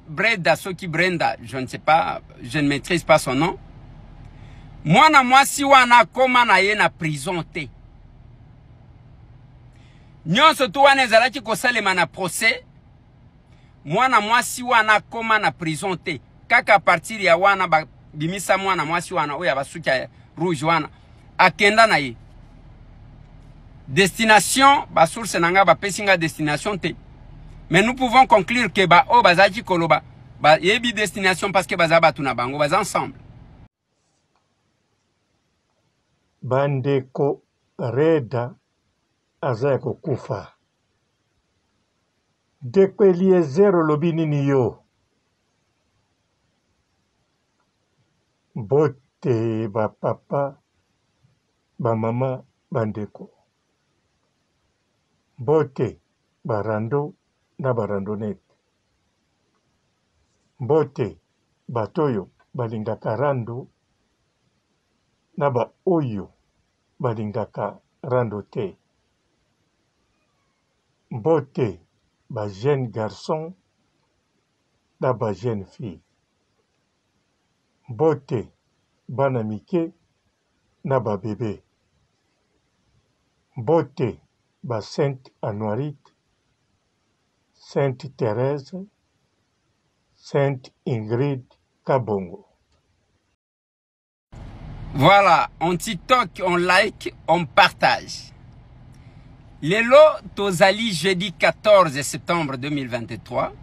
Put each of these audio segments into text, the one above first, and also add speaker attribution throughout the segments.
Speaker 1: Brenda, Soki Brenda, je ne sais pas, je ne maîtrise pas son nom. Mwana mwasi wana koma na ye na prison te. Nyonso tu wana ezalaki kosalema na procès. Mwana mwasi wana koma na prison te. Kaka partir ya wana ba bimisa mwana mwasi wana oya basuki ya rouge wana akenda na ye. Destination ba source nanga ba pesinga destination te. Mais nous pouvons conclure que ba o bazaji koloba ba yebi destination parce que bazaba tuna bango baz ensemble.
Speaker 2: Bandeko Reda aza kokufa. Deko Eliezer olobi nini yo? Bote ba papa, ba mama, bandeko. Bote barando na barandonete. Bote batoyo balingaka rando na ba oyo balingaka rando te. Bote ba jeune garçon na ba jeune fille. Bote bana mike na ba bébé. Bote ba Sainte Anuarite, Sainte Thérèse, Sainte Ingrid Kabongo.
Speaker 1: Voilà, on TikTok, on like, on partage. Lelo Tozali jeudi 14 septembre 2023.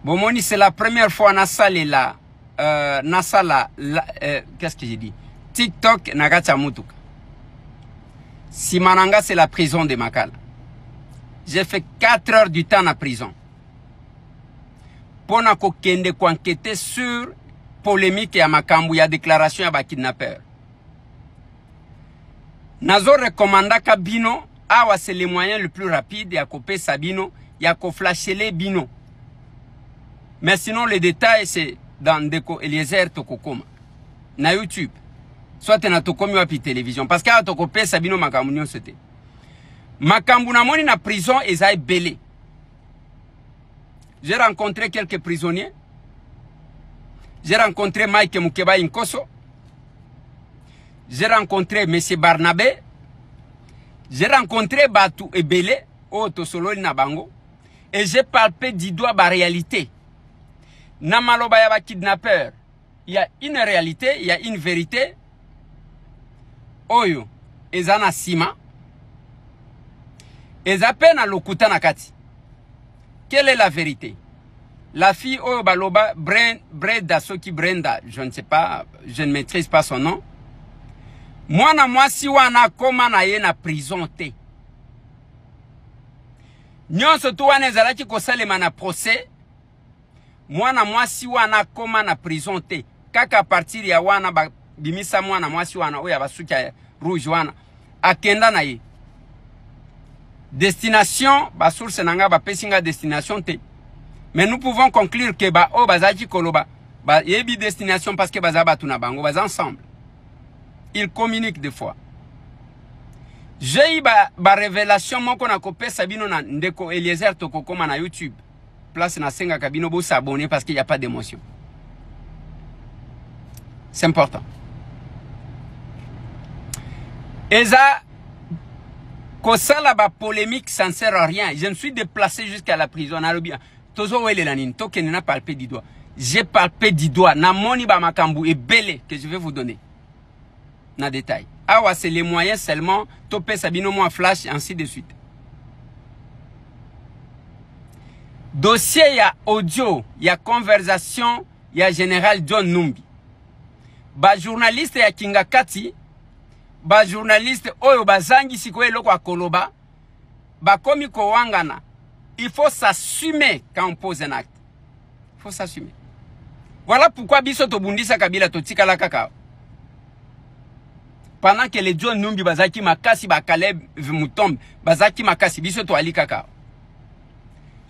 Speaker 1: Bomoni, c'est la première fois Nasale là. Qu'est-ce que j'ai dit? TikTok Nagacha Mutuka. Simananga, c'est la prison de Makala. J'ai fait 4 heures du temps en prison. Pour kende ko enquêter sur polémique ya makambu ya déclaration ya ba kidnappeur. Nazo recommandaka bino, awa c'est le moyen le plus rapide ya kope sabino, ya ko flasher les bino. Mais sinon les détails c'est dans Deko Eliezer Tokokoma na YouTube. Soit na tokomi wapi télévision parce que a tokope sabino makambu nyo c'était. Makambu na moni na prison eza belé. J'ai rencontré quelques prisonniers. J'ai rencontré Mike Mukeba Inkoso. J'ai rencontré M. Barnabé. J'ai rencontré Batu Ebele, Otosolo Nabango. Et j'ai palpé du doigt la réalité. Namaloba yaba kidnappeur. Il y a une réalité, il y a une vérité. Oyo, ezana sima. Ezapena lokuta nakati. Quelle est la vérité? La fille Oyo Baloba, Brenda Soki Brenda, je ne sais pas, je ne maîtrise pas son nom. Mwana mwasi wana koma na ye na prison te. Nyonso tu wana ezalaki kosalema na procès. Mwana mwasi wana koma na prison te. Kaka partir ya wana ba bimisa mwana mwasi wana oya basuki ya rouge wana akenda na ye. Destination ba source nanga ba pesinga destination te. Mais nous pouvons conclure que ba o bazaji koloba ba yebi destination parce que bazaba tuna bango baz ensemble. Ils communiquent des fois. J'ai eu ba révélation moko na kopé sabino na Ndeko Eliezer Tokokoma na YouTube. Place na senga kabino bo s'abonner parce qu'il n'y a pas d'émotion. C'est important. Eza kosala ba polémique ça ne sert à rien. Je me suis déplacé jusqu'à la prison. Tozo wele lanine, token n'a palpé du doigt. J'ai palpé du doigt. Na moni ba makambu et belé que je vais vous donner. Na détail. Awa c'est les moyens seulement. Topé sabino moi flash ainsi de suite. Dossier ya audio, ya conversation, ya général John Numbi. Ba journaliste ya Kingakati. Ba journaliste oyo bazangi sikoye loko akoloba. Ba komi ko wangana. Il faut s'assumer quand on pose un acte. Il faut s'assumer. Voilà pourquoi biso to bundisa kabila to tikala kakao. Pendant que les John Numbi bazaki makasi ba Caleb Mutombe bazaki makasi biso to ali kakao.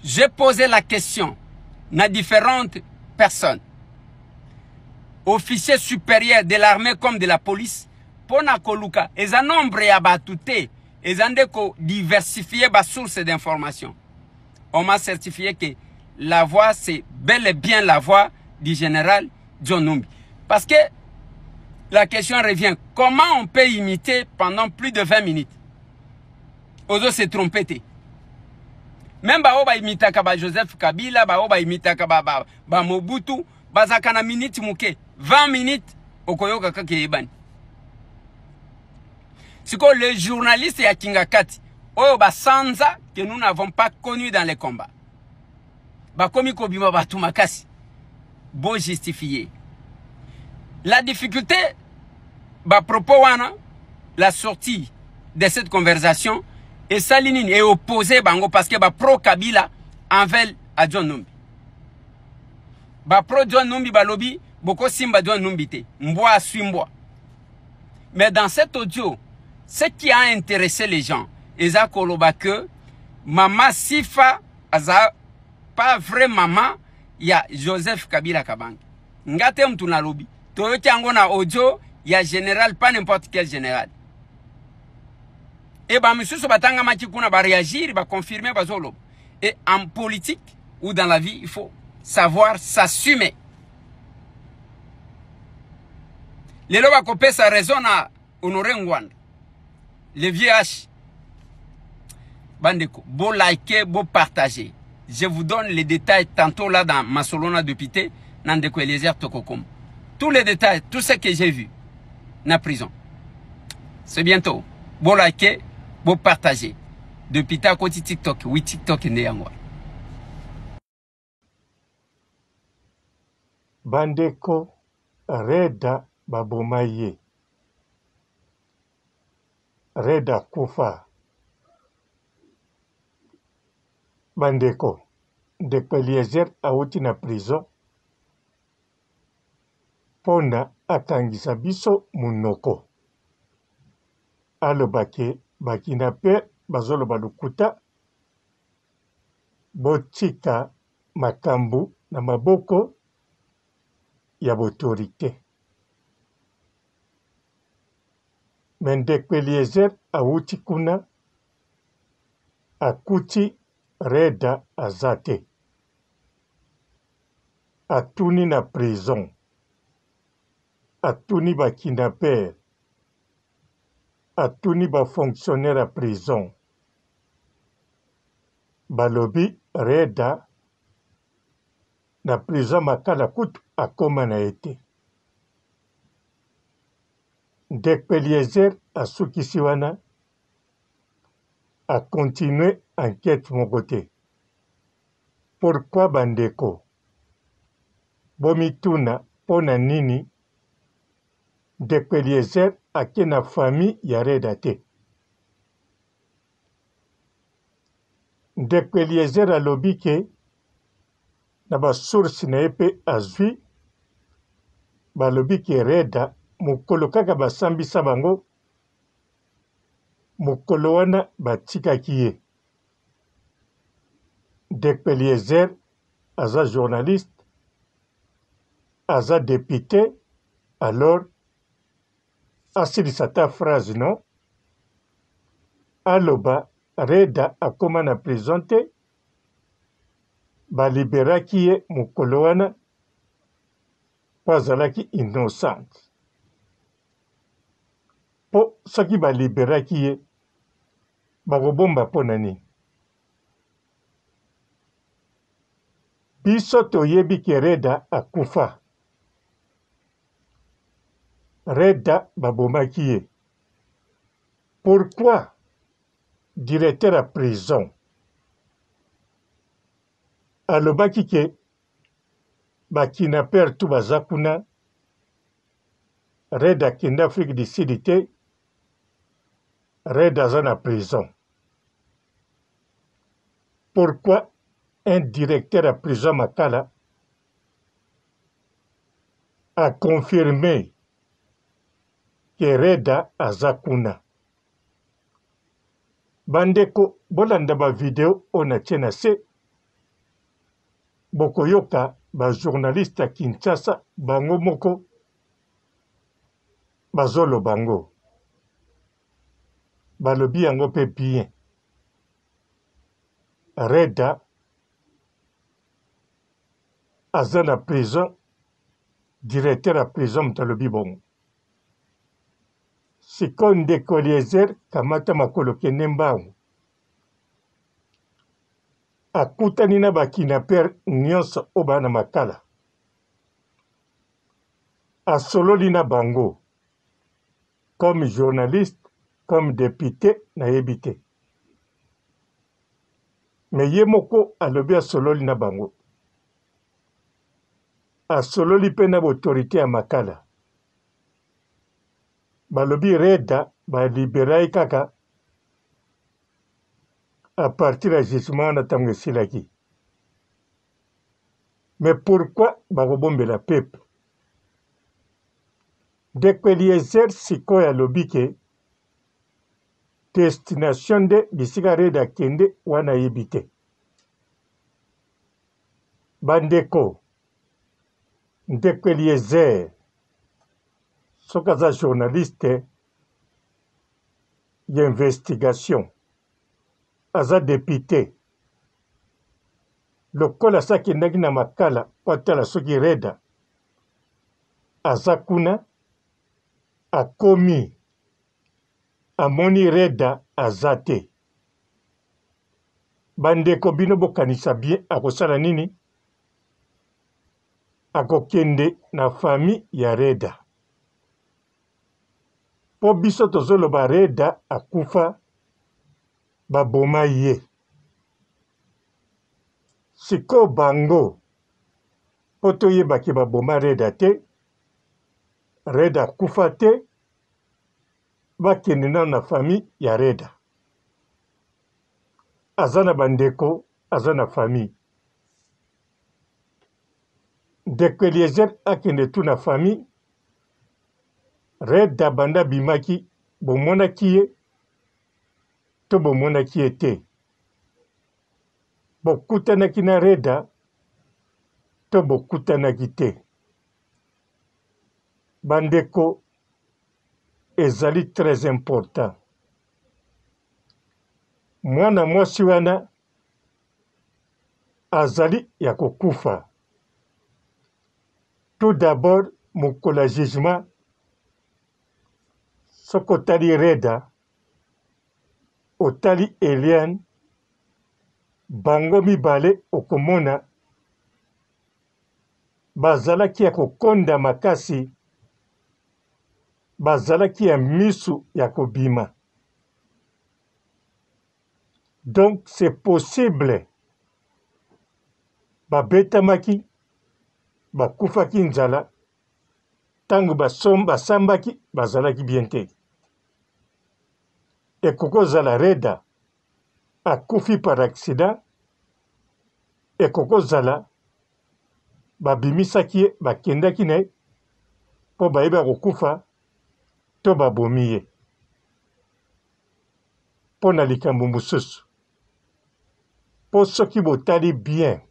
Speaker 1: J'ai posé la question à différentes personnes. Officiers supérieurs de l'armée comme de la police. Pona koluka, ils ont nombre ya batute, ils ont diversifié ba source d'information. On m'a certifié que la voix, c'est bel et bien la voix du général John Numbi. Parce que la question revient, comment on peut imiter pendant plus de 20 minutes? Ozo s'est trompé. Même ba imitaka ba Joseph Kabila, ba imitaka ba Mobutu, bazakana minute muke, 20 minutes, okoyoka kake ebani. C'est que les journalistes ya Kingakati, oyo ba sanza que nous n'avons pas connu dans les combats. Ba komi kobima ba tumakasi. Beau justifié. La difficulté, ba propos wana, la sortie de cette conversation, et Salinine est opposé bango parce que ba pro Kabila envers à John Numbi. Ba pro John Numbi ba lobby, boko simba John Numbi te. Mboa suimboa. Mais dans cet audio, ce qui a intéressé les gens, eza koloba que Mama Sifa aza pas vrai maman, il y a Joseph Kabila Kabang. Ngate mtu na lobby. Toyoki ango na audio, il y a général, pas n'importe quel général. Et bah, monsieur Sobatanga Makikuna va réagir, va confirmer, va zolo. Et en politique ou dans la vie, il faut savoir s'assumer. Les lois va couper sa raison à Honoré Ngwanda. Les vieux H. Bandeko, beau liker, beau partager. Je vous donne les détails tantôt là dans Masolona de Pité, Nandeko Eliezer Tokokom. Tous les détails, tout ce que j'ai vu, na prison. C'est bientôt. Beau liker, beau partager. Depuis ta côté TikTok, oui TikTok n'est en moi.
Speaker 2: Bandeko Reda Babomaye. Reda Kufa. Bandeko Ndeko Eliezer auti na prison. Pona akangisa biso munoko. Alobake bakina pe bazolo balukuta. Botika makambu na maboko ya autorité. Ndeko Eliezer auti kuna akuti Reda azate. Atuni na prison. Atuni ba kidnapper. Atuni ba fonctionnaire à prison. Balobi Reda na prison makala kutu akoma na ete. Ndeko Eliezer asukisi wana a continué enquête mon côté. Pourquoi bandeko? Bomituna pona nini Ndeko Eliezer ake na famille ya Reda te. Ndeko Eliezer alobi ke na ba source na epe azwi balobi ke Reda mokolo kaka basambisa bango mokolo wana batikaki ye. Ndeko Eliezer aza journaliste, aza député, alors asilisa ta phrase non? Aloba Reda akoma na prison te, baliberaki ye mokolo wana po azalaki innocente. Po soki baliberaki ye, bakobomba mpo na nini? Biso toyebi ke Reda akufa. Reda babomaki ye. Pourquoi directeur à prison alobaki ke bakinaper tu baza kuna Reda akende Afrique du Sud te, Reda aza na prison. Pourquoi un directeur à prison Makala a confirmé que Reda aza kuna? Bandeko bolanda ba video ona tena se bokoyoka ba journaliste à Kinshasa bango moko bazolo bango balobi yango pe bien. Reda aza na prison directeur ya prison moto alobi bongo sikoyo ndeko Eliezer kamata makolo kende mbangu akutani na bakinaper nyonso oyo baa na makala asololi na bango comme journaliste comme député nayebi te me ye moko alobi asololi na bango asololi mpe na baautorité ya makala balobi reda balibera ye kaka à partir ya jugement wana ntango esilaki mais pourquoi bakobombela peuple ndeko Eliezer sikoyo alobi ke destination nde bisika reda akende wana yebi te bandeko ndeko Eliezer soki aza journaliste ya investigation aza député lokola sa akendaki na makala po atala soki reda aza kuna akomi amoni reda aza te bandeko bino bokanisa bien akosala nini akokende na famille ya reda po biso tozoloba reda akufa baboma ye sikoyo bango po toyebaki baboma reda te reda akufa te bakende nano na famille ya reda aza na bandeko aza na famille ndeko Eliezer akende tu na famille reda banda bimaki bomonaki ye to bomonaki ye te bokutanaki na reda to bokutanaki te bandeko ezali très important mwana mwasi wana azali ya kokufa tout d'abord mokolo ya jugement soki otali reda otali Eliane bango mibale okomona bazalaki ya kokonda makasi bazalaki ya misu ya kobima donc c'est possible babetamaki bakufaki nzala ntango basambaki bazalaki bien te ekoki kozala reda akufi par accident ekoki kozala babimisaki ye bakendaki na ye mpo bayebi akokufa to babomi ye mpo na likambo mosusu mpo soki botali bien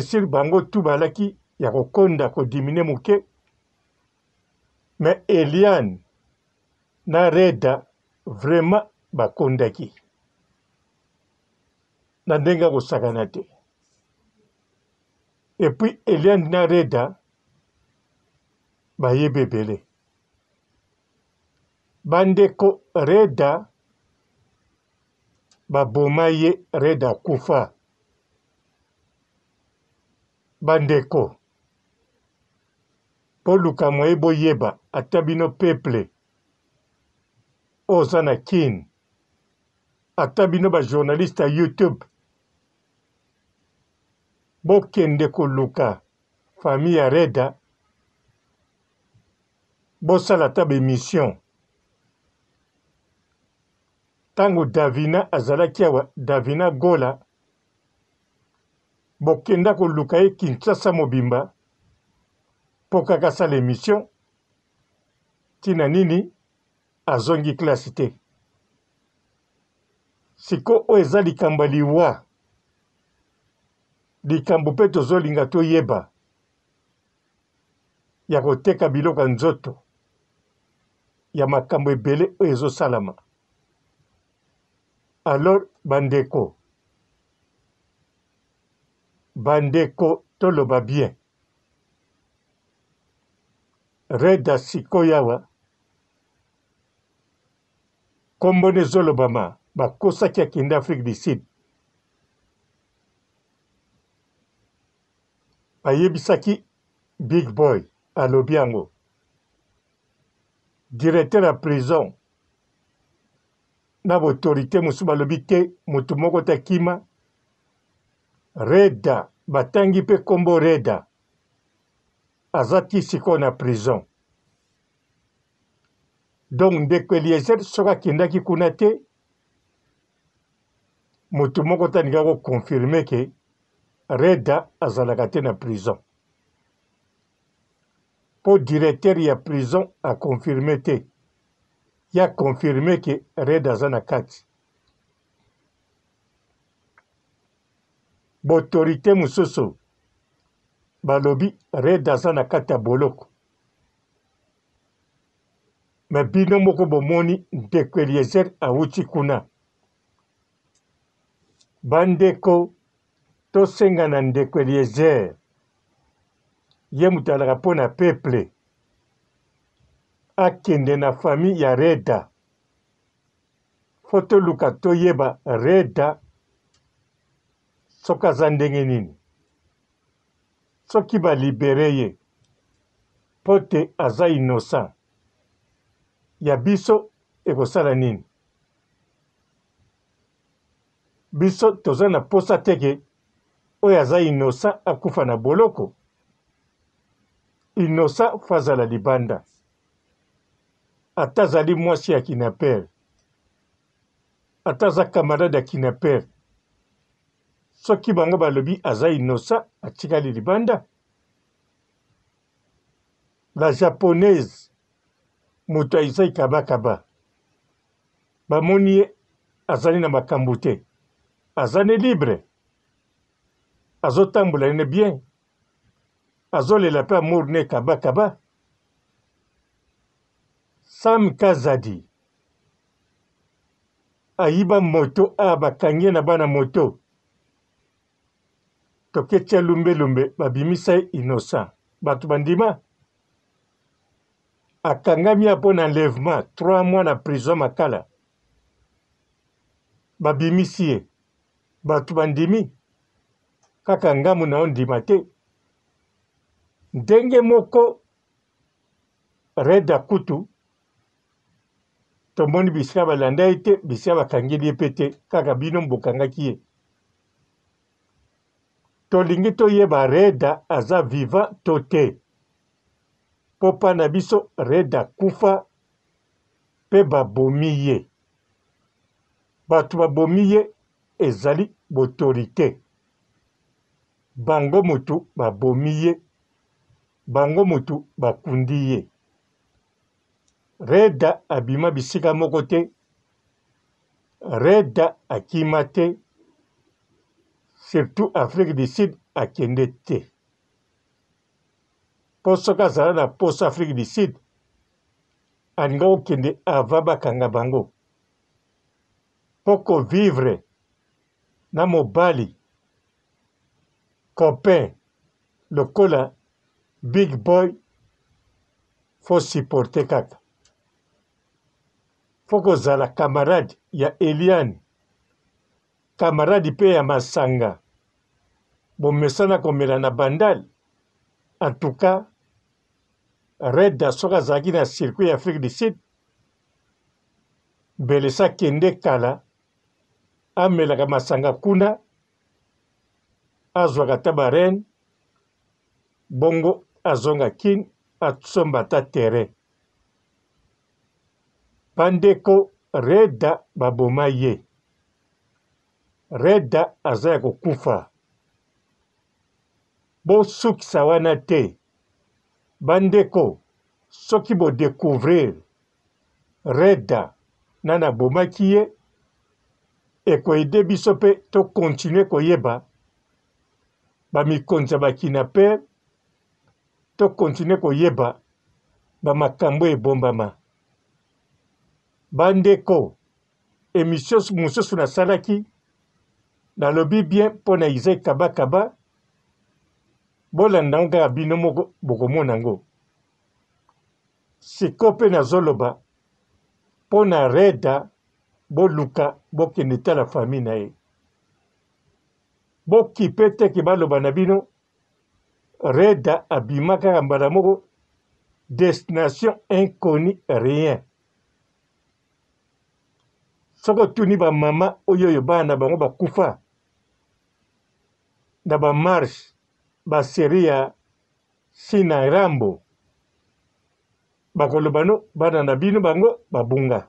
Speaker 2: sûr bango tu balaki ya kokonda kodimine moke mais Eliane na reda vraiment bakondaki na ndenge akosakana te et puis Eliane na reda bayebi ebele bandeko reda baboma ye reda akufa bandeko mpo lukambo ye boyeba ata bino peuple oyo oza na kini ata bino bajournaliste ya YouTube bokende koluka famille ya reda bosala ata bémission ntango Davina azalaki awa Davina Gola bokenda koluka ye Kinshasa mobimba mpo kaka asala émission ntina nini azongi klase te siko oyo eza likambo ya liwa likambo mpe tozolinga toyeba ya koteka biloko ya nzoto ya makambo ebele oyo ezosalama alors bandeko bandeko toloba bien. Reda sikoyawa kombo ne zolobama bakosaki akende Afrique du Sud. Bayebisaki Big Boy alobi yango. Directeur ya prison na autorité mosusu balobi te motu moko takima. Reda batangi pe kombo Reda azaki sikoyo na prison. Donc ndeko Eliezer soki akendaki kuna te motu moko taninga kokonfirme ke Reda azalaka te na prison. Po directeur ya prison akonfirme te. Ya konfirme ke Reda aza na kati. Botorite mosusu balobi Reda aza na kati ya boloko. Me bino moko bomoni ndeko Eliezer awuti kuna. Bandeko tosenga na ndeko Eliezer ye mutu alaka mpo na peuple akende na famille ya Reda. Fo toluka toyeba Reda soki aza ndenge nini. Soki balibere ye mpo te aza innocent ya biso ekosala nini. Biso toza na posa teke oyo aza innocent akufa na boloko. Innocent fazala libanda. Ata azali mwasi ya kidnapper. Ata aza camarade ya kidnapper. Soki bango balobi aza innocent atikali libanda. La japonaise moto aizai kabakaba. Bamoni ye azali na makambo te. Azane libre. Azotambola ne bien. Azolela pe amour ne kabakaba. Sam Kazadi ayiba moto bakangi na bana moto. Toketia lumbe babimisa innocent. Batu bandima akangami apo na enlèvement 3 mois na prison makala. Babimisi ye. Batu bandimi kaka ngamu na ondima te. Ndenge moko Reda kutu tomoni bisika balanda ye te, bisika bakangeli ye pe te, kaka bino mbokangaki ye. Tolingi toyeba Reda aza vivant to te. Popa na biso Reda kufa pe babomi ye. Batu babomi ye ezali botorite. Bango mutu babomi ye. Bango mutu bakundi ye. Reda abima bisika moko te. Reda akima te. Surtout Afrique du Sud akende te. Poso azala na poso Afrique du Sud aninga okende ava bakanga bango. Poko vivre na mobali copain lokola Big Boy faut supporter kaka. Faut kozala camarade ya Eliane, camarade pe ya masanga. Bomesana komela na bandal. En tout cas, Reda soka zaki na circuit Afrique du Sud. Belesa kende kala amelaka masanga kuna azwaka tabaren bongo azonga kin atsomba ta terrain. Bandeko Reda baboma ye. Reda aza ya kokufa. Bosukisa wana te. Bandeko soki bo découvrir Reda nana bomaki ye ekoyede biso pe to continue koyeba bamikonzi ya bakidnapper, to continue koyeba bamakambo ebombama. Bandeko émission mosusu nasalaki nalobi bien mpo na Isaac Kabakaba bolanda kaka bino moko bokomona yango. Sikoyo mpe nazoloba mpo na Reda boluka bokende tala famille na ye. Bokipe teke baloba na bino Reda abima kaka mbala moko destination inconnue rien. Soko tuni ba mama oyo bana bango bakufa na ba marche ba seria sina rambo bakoloba no bana na bino bango babunga.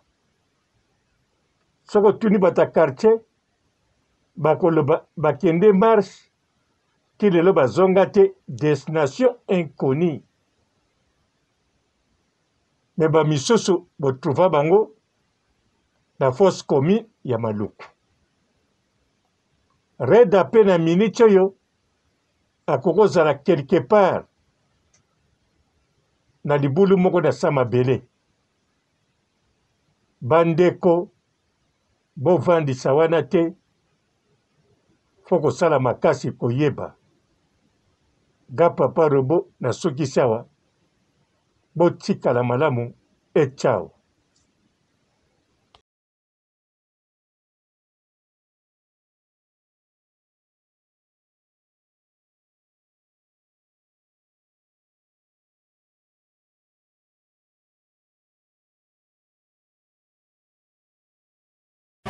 Speaker 2: Soko tuni bata quartier bakoloba bakende marche ti lelo bazonga te destination inconnue. Me ba misusu botrouva bango na fosse commune ya Maluku. Reda pe na minute oyo akokozala quelque part na libulu moko na Samabele. Bandeko bovandisa wana te, fo kosala makasi koyeba. Ga papa Robo na soki sawa botikala malamu et ciao.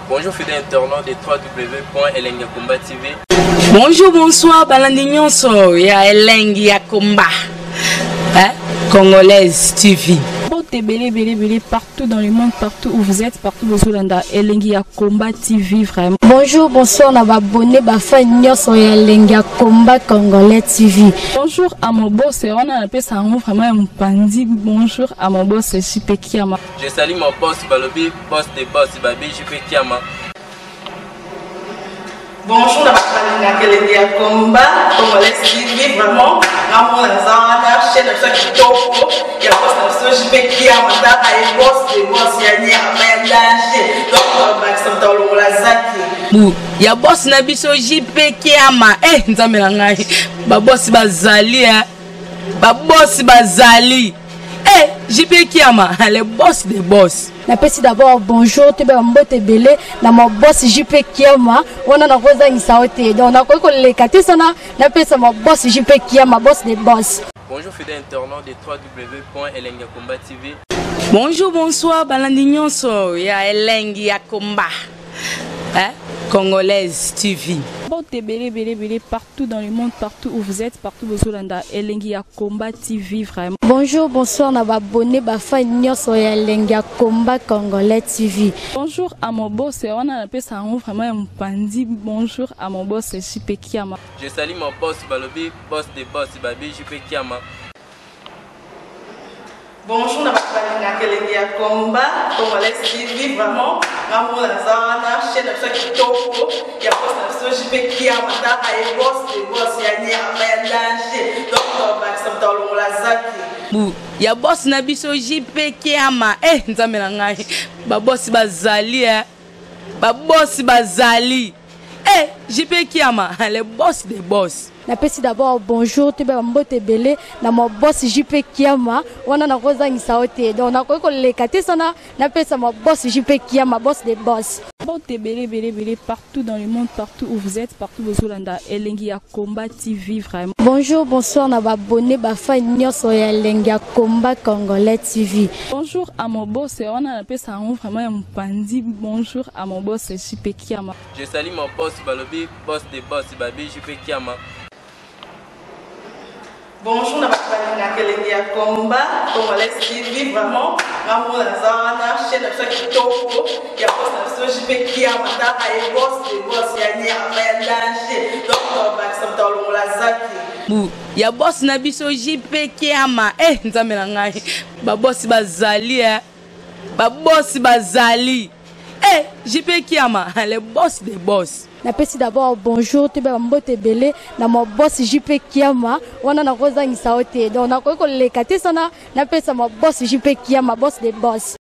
Speaker 3: Bonjour fidèles internautes de www.elengiakomba TV.
Speaker 4: Bonjour, bonsoir, balandi nyonso ya Elengi ya Komba, Congolaise TV.
Speaker 5: Belé partout dans le monde, partout où vous êtes, partout où vous êtes, Elengi ya Komba TV vraiment.
Speaker 6: Bonjour, bonsoir, on a abonné fan nyonso ya Elengi ya Komba Congolais TV.
Speaker 5: Bonjour à mon boss, on a appelé ça vraiment un pandi. Bonjour à mon boss, JP Kiama.
Speaker 3: Je salue mon boss Balobi, boss des boss Babi, JP Kiama.
Speaker 4: Bonjour, la Elengi ya Komba Congolais TV vraiment. Namo nazana chaîne de ça qui topo, il y a pas de JP Kiama, ta ay boss des boss ya ni a danger. Donc on va accepter le la zaki. Ya boss na biso JP Kiama, nzambe na ngai. Ba boss bazali ba boss bazali. JP Kiama, le boss des boss.
Speaker 6: Napesi d'abord bonjour, te mbote belé na mon boss JP Kiama, on a rosa insaote. Donc on a ko lekate sana, napesa mon boss JP Kiama, boss des boss.
Speaker 3: Bonjour fidèles internautes de www.elengiakomba TV.
Speaker 4: Bonjour, bonsoir, balandi nyonso ya Elengi ya Komba, Congolaise TV.
Speaker 5: Belé partout dans le monde, partout où vous êtes, partout où vous êtes, Elengi ya Komba TV vraiment.
Speaker 6: Bonjour, bonsoir, on a abonné fan nyonso ya Elengi ya Komba Congolais TV.
Speaker 5: Bonjour à mon boss, on a appelé ça vraiment un pandi. Bonjour à mon boss, JP Kiama.
Speaker 3: Je salue mon boss Balobi, boss des boss Babi, JP Kiama.
Speaker 4: Bonjour, la Elengi ya Komba Congolais TV vraiment. Namo nazana chaîne de ça qui topo, il y a pas de JP Kiama, ta ay boss des boss ya ni a danger. Donc on va accepter le la zaki. Ya boss na biso JP Kiama, nzambe na ngai. Ba boss bazali ba boss bazali. JP Kiama, le boss des boss.
Speaker 6: Napesi d'abord bonjour, te mbote belé na mon boss JP Kiama, on a rosa insaote. Donc on a ko lekate sana, napesa mon boss JP Kiama, boss des boss.
Speaker 5: Belé partout dans le monde, partout où vous êtes, partout où vous êtes, Elengi ya Komba TV vraiment.
Speaker 6: Bonjour, bonsoir, on a abonné fan nyonso ya Elengi ya Komba Congolais TV.
Speaker 5: Bonjour à mon boss, on a appelé ça vraiment un pandi. Bonjour à mon boss, JP Kiama.
Speaker 3: Je salue mon boss Balobi, boss des boss Babi, JP Kiama.
Speaker 4: Bonjour, la Elengi ya Komba Congolais TV vraiment. Namo nazana chaîne de ça qui topo, il y a pas de JP Kiama, ta ay boss des boss ya ni a danger. Donc on va accepter le la zaki. Ya boss na biso JP Kiama, nzambe na ngai. Ba boss bazali ba boss bazali. JP Kiama, le boss des boss.
Speaker 6: Napesi d'abord bonjour, te mbote belé na mon boss JP Kiama, on a rosa insaote. Donc on a ko lekate sana, napesa mon boss JP Kiama, boss des boss.